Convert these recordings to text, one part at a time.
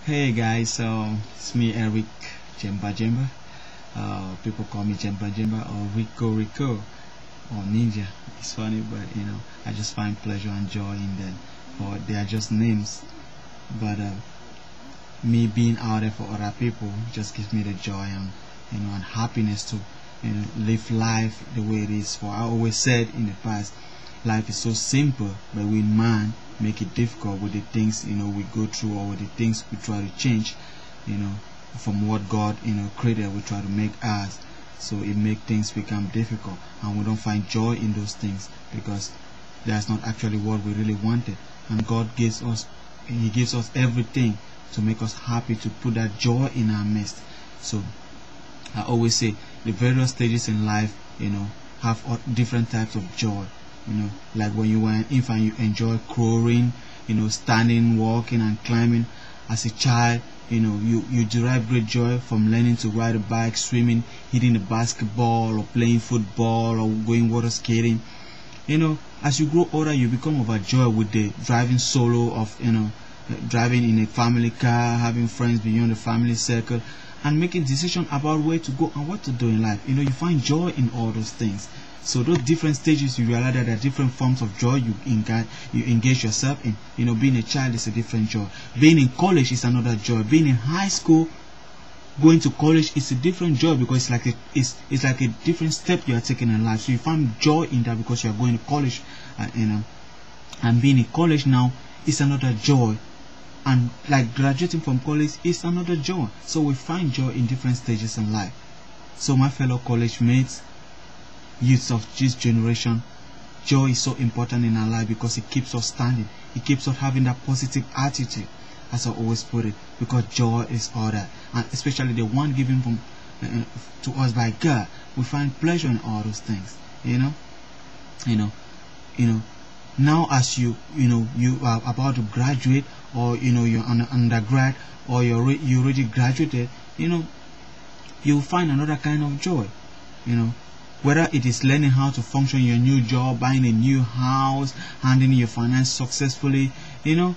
Hey guys, so it's me Eric Jemba Jemba. People call me Jemba Jemba or Rico Rico or Ninja. It's funny, but I just find pleasure and joy in them. For they are just names, but me being out there for other people just gives me the joy and and happiness to live life the way it is. For I always said in the past, life is so simple, but we man make it difficult with the things we go through, or with the things we try to change you know from what God created. We try to make us, so it make things become difficult, and we don't find joy in those things because that's not actually what we really wanted. And God gives us, He gives us everything to make us happy, to put that joy in our midst. So I always say the various stages in life have different types of joy. Like when you were an infant, you enjoy crawling, standing, walking and climbing. As a child, you derive great joy from learning to ride a bike, swimming, hitting a basketball, or playing football, or going water skating. As you grow older, you become overjoyed with the driving solo of driving in a family car, having friends beyond the family circle, and making decisions about where to go and what to do in life. You find joy in all those things. So those different stages, you realize that there are different forms of joy you engage yourself in. Being a child is a different joy. Being in college is another joy. Being in high school, going to college is a different joy, because it's like a different step you are taking in life. So you find joy in that because you are going to college, and being in college now is another joy. And like graduating from college is another joy. So we find joy in different stages in life. So my fellow college mates, youths of this generation, joy is so important in our life because it keeps us standing. It keeps us having that positive attitude, as I always put it, because joy is all that, and especially the one given from to us by God. We find pleasure in all those things. Now as you are about to graduate, or you're an undergrad, or you already graduated, you'll find another kind of joy. Whether it is learning how to function in your new job, buying a new house, handling your finance successfully, the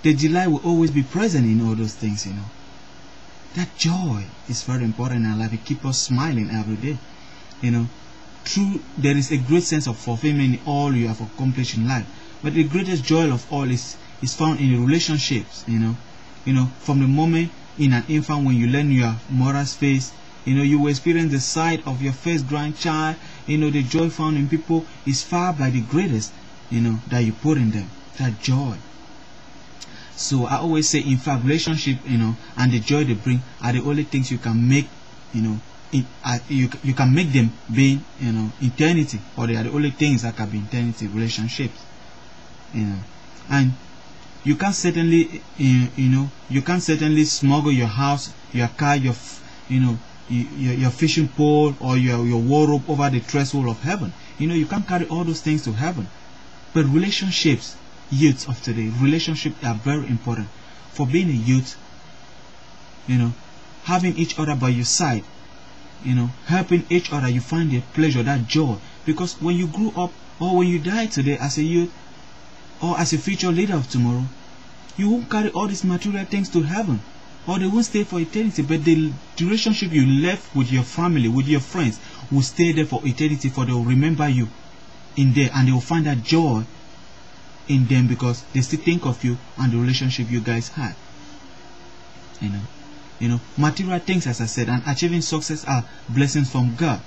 delight will always be present in all those things. That joy is very important in our life. It keeps us smiling every day. True, there is a great sense of fulfillment in all you have accomplished in life, but the greatest joy of all is found in the relationships. From the moment in an infant, when you learn your mother's face, you will experience the sight of your first grandchild. The joy found in people is far by the greatest that you put in them, that joy. So I always say, in fact, relationship and the joy they bring are the only things you can make you can make them be eternity, or they are the only things that can be eternity relationships. And you can certainly you can certainly smuggle your house, your car, your fishing pole, or your wardrobe over the threshold of heaven. You can't carry all those things to heaven. But relationships, youths of today, relationships are very important. For being a youth, having each other by your side, helping each other, you find the pleasure, that joy. Because when you grew up, or when you die today as a youth, or as a future leader of tomorrow, you won't carry all these material things to heaven, or they won't stay for eternity. But the relationship you left with your family, with your friends, will stay there for eternity, for they will remember you in there, and they will find that joy in them because they still think of you and the relationship you guys had. Material things, as I said, and achieving success are blessings from God,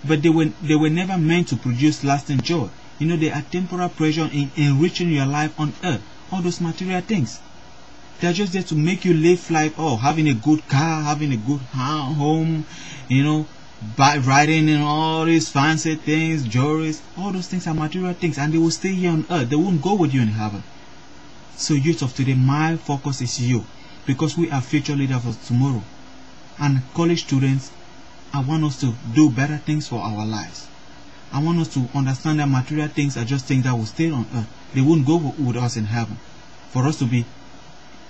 but they were never meant to produce lasting joy. They are temporal pleasure in enriching your life on earth. All those material things, they are just there to make you live life. Having a good car, having a good home, riding in all these fancy things, jewelries, all those things are material things, and they will stay here on earth. They won't go with you in heaven. So youth of today, my focus is you, because we are future leaders of tomorrow. And college students, I want us to do better things for our lives. I want us to understand that material things are just things that will stay on earth. They won't go with us in heaven. For us to be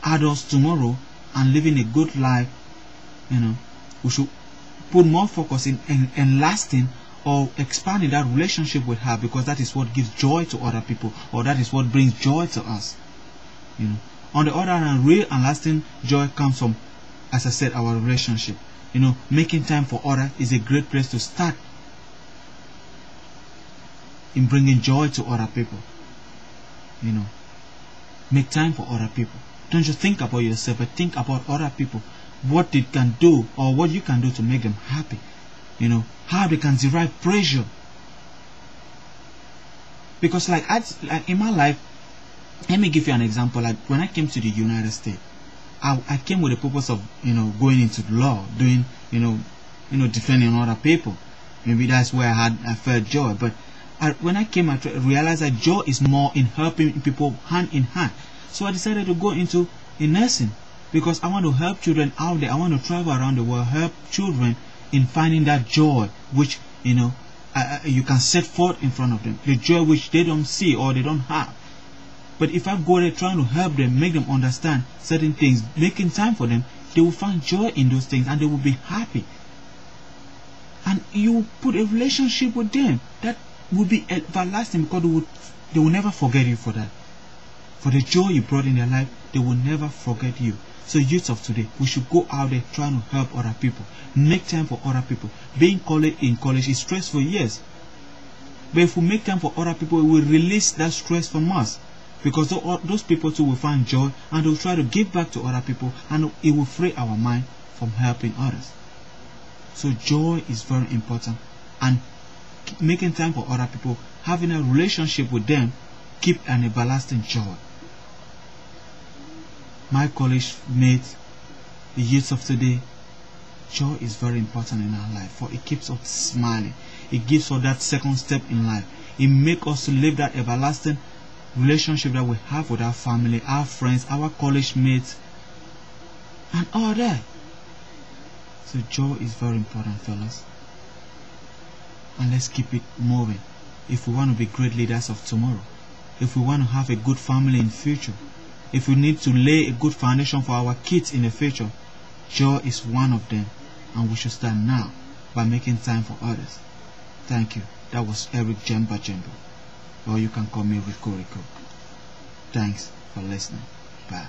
adults tomorrow and living a good life, we should put more focus in lasting or expanding that relationship with her, because that is what gives joy to other people, or that is what brings joy to us. On the other hand, real and lasting joy comes from, as I said, our relationship. Making time for others is a great place to start in bringing joy to other people. Make time for other people. Don't just think about yourself, but think about other people. What they can do or what you can do to make them happy. How they can derive pleasure. Because like in my life, let me give you an example. Like when I came to the United States, I came with the purpose of going into the law, doing defending other people. Maybe that's where I felt joy. But when I came, I realized that joy is more in helping people hand in hand. So I decided to go into nursing because I want to help children out there. I want to travel around the world, help children in finding that joy which you can set forth in front of them, the joy which they don't see or they don't have. But if I go there trying to help them, make them understand certain things, making time for them, they will find joy in those things and they will be happy. And you put a relationship with them that will be everlasting, because they will never forget you for that. For the joy you brought in their life, they will never forget you. So youth of today, we should go out there trying to help other people. Make time for other people. Being in college is stressful, yes. But if we make time for other people, we will release that stress from us. Because those people too will find joy and they will try to give back to other people, and it will free our mind from helping others. So joy is very important, and making time for other people, having a relationship with them, keep an everlasting joy. My college mates, the youth of today, joy is very important in our life, for it keeps us smiling. It gives us that second step in life. It makes us to live that everlasting relationship that we have with our family, our friends, our college mates, and all that. So joy is very important, fellas. And let's keep it moving. If we want to be great leaders of tomorrow, if we want to have a good family in the future, if we need to lay a good foundation for our kids in the future, joy is one of them. And we should start now by making time for others. Thank you. That was Eric Jemba Jemba. Or you can call me Rico Rico. Thanks for listening. Bye.